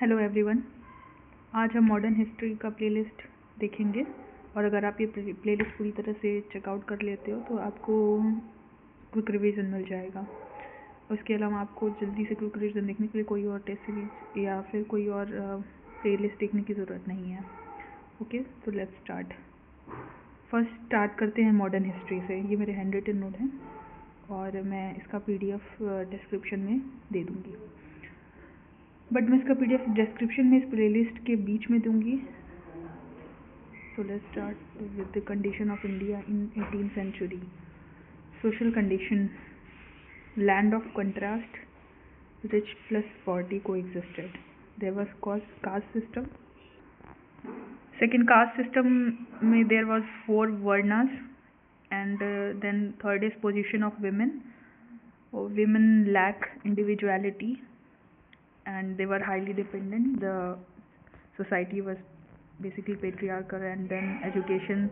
Hello everyone. आज हम modern history का प्लेलिस्ट देखेंगे और अगर आप ये प्लेलिस्ट पूरी तरह से चेकआउट कर लेते हो तो आपको क्विक रिवीजन मिल जाएगा। उसके अलावा आपको जल्दी से क्विक रिवीजन देखने के लिए कोई और टेस्ट सीरीज या फिर कोई और प्लेलिस्ट देखने की ज़रूरत नहीं है। ओके, तो लेट्स स्टार्ट। फर्स्ट स्टार्ट करते हैं मॉडर्न हिस्ट्री से। ये मेरे हैंड रिटन नोट हैं और मैं इसका PDF डिस्क्रिप्शन में दे दूँगी, बट मैं इसका PDF डिस्क्रिप्शन में इस प्लेलिस्ट के बीच में दूंगी। So let's start with the condition of India in 18th century। Social condition: land of contrast, rich plus poverty coexisted. There was caste system. Second, caste system में there was 4 varnas and then third is position of women. Women lack individuality and they were highly dependent. The society was basically patriarchal. And then education,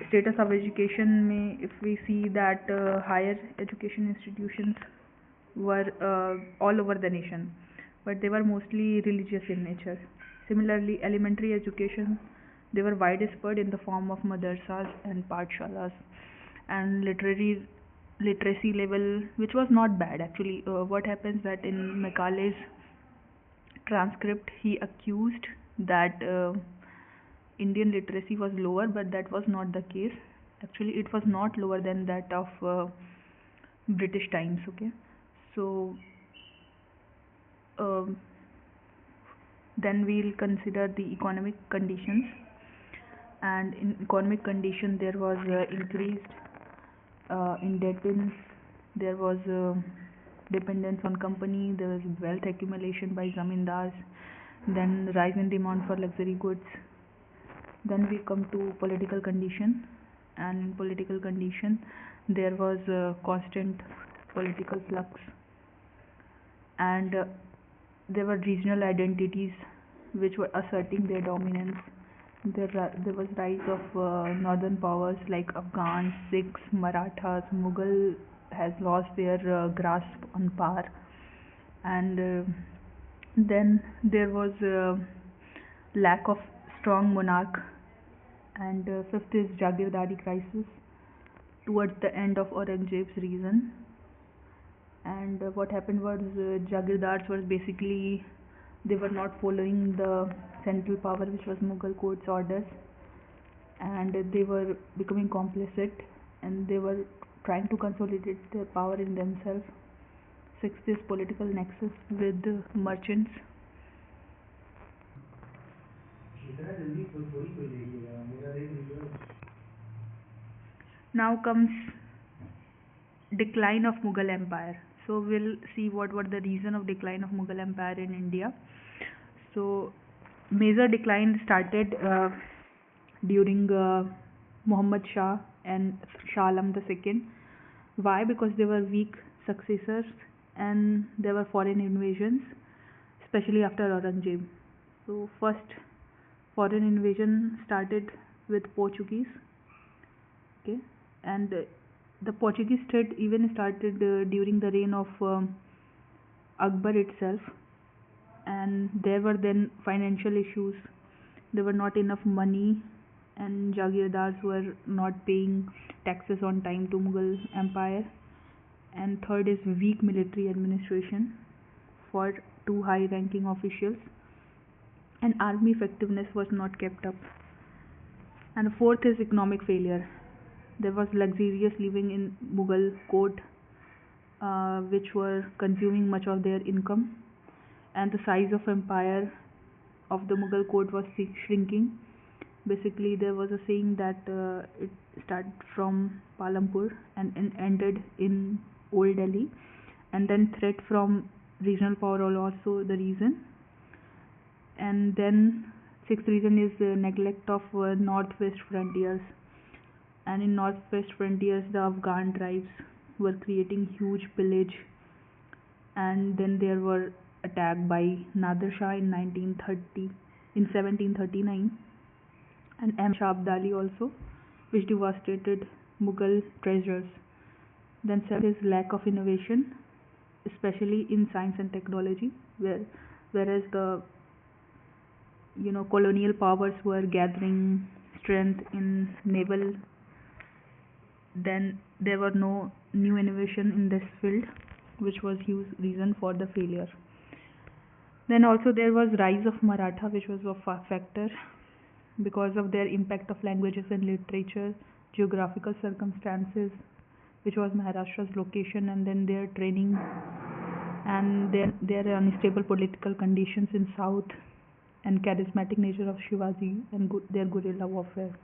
status of education mein, if we see that higher education institutions were all over the nation, but they were mostly religious in nature. Similarly, elementary education, they were widespread in the form of madrasas and pathshalas. And literacy level, which was not bad actually. What happens that in Macaulay's transcript he accused that Indian literacy was lower, but that was not the case. Actually it was not lower than that of British times. Okay, so then we'll consider the economic conditions. And in economic condition there was increased indebtedness, there was dependence on company, there was wealth accumulation by zamindars, then rise in demand for luxury goods. Then we come to political condition, and in political condition there was constant political flux, and there were regional identities which were asserting their dominance. There was rise of northern powers like Afghans, Sikhs, Marathas. Mughal has lost their grasp on power. And then there was lack of strong monarch. And fifth is Jagirdari crisis towards the end of Aurangzeb's reign. And what happened was Jagirdars were basically, they were not following the central power, which was Mughal court's orders, and they were becoming complicit, and they were trying to consolidate their power in themselves. Sixth is political nexus with merchants. Now comes decline of Mughal Empire. So we'll see what were the reason of decline of Mughal Empire in India. So major decline started during Muhammad Shah and Shah Alam II. Why? Because they were weak successors and there were foreign invasions, especially after Aurangzeb. So first foreign invasion started with Portuguese. Okay, and the Portuguese threat even started during the reign of Akbar itself. And there were then financial issues. There were not enough money, and Jagirdars were not paying taxes on time to Mughal Empire. And third is weak military administration for 2 high-ranking officials, and army effectiveness was not kept up. And fourth is economic failure. There was luxurious living in Mughal court, which were consuming much of their income, and the size of empire of the Mughal court was shrinking. Basically there was a saying that it started from Palampur and ended in Old Delhi, and then threat from regional power was also the reason. And then sixth reason is neglect of northwest frontiers. And in northwest frontiers the Afghan tribes were creating huge pillage, and then there were attacked by Nader Shah in 1739, and Shah Abdali also, which devastated Mughal treasures. Then seventh is lack of innovation, especially in science and technology, where whereas the colonial powers were gathering strength in naval. Then there were no new innovation in this field, which was huge reason for the failure. Then also there was rise of Maratha, which was a factor because of their impact of languages and literature, geographical circumstances, which was Maharashtra's location, and then their training, and then their unstable political conditions in south, and charismatic nature of Shivaji and their guerrilla warfare.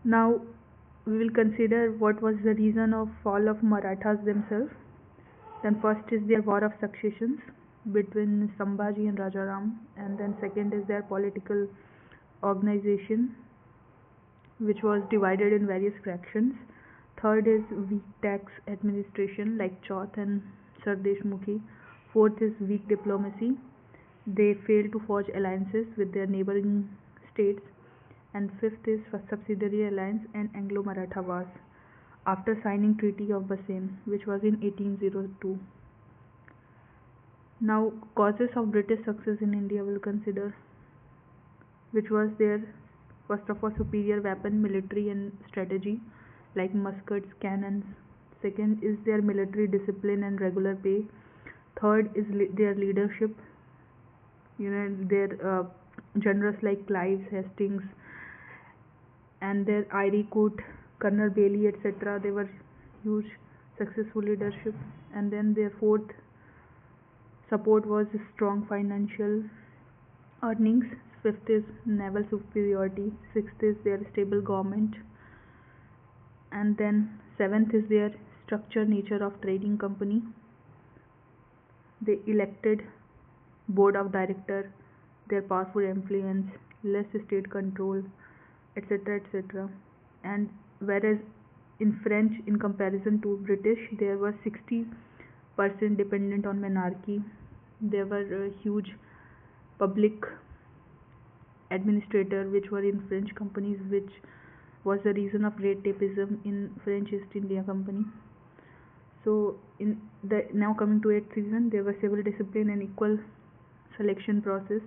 Now we will consider what was the reason of fall of Marathas themselves. Then first is their war of successions between Sambhaji and Rajaram, and then second is their political organization, which was divided in various fractions. Third is weak tax administration like Chauth and Sir Deshmukhi. Fourth is weak diplomacy. They failed to forge alliances with their neighboring states. And fifth is subsidiary alliance and Anglo-Maratha Wars after signing Treaty of Bassein, which was in 1802. Now causes of British success in India will consider, which was their first of all superior weapon, military and strategy like muskets, cannons. Second is their military discipline and regular pay. Third is their leadership. Their generals like Clive, Hastings, and their Irie Coot, Colonel Bailey, etc. They were huge successful leadership. And then their fourth support was strong financial earnings. Fifth is naval superiority. Sixth is their stable government. And then seventh is their structured nature of trading company. They elected board of director, their powerful influence, less state control, etc., etc. And whereas in French, in comparison to British, there was 60% dependent on monarchy. There were huge public administrator which were in French companies, which was the reason of red tapeism in French East India Company. So in the now coming to 8th reason, there was civil discipline and equal selection process.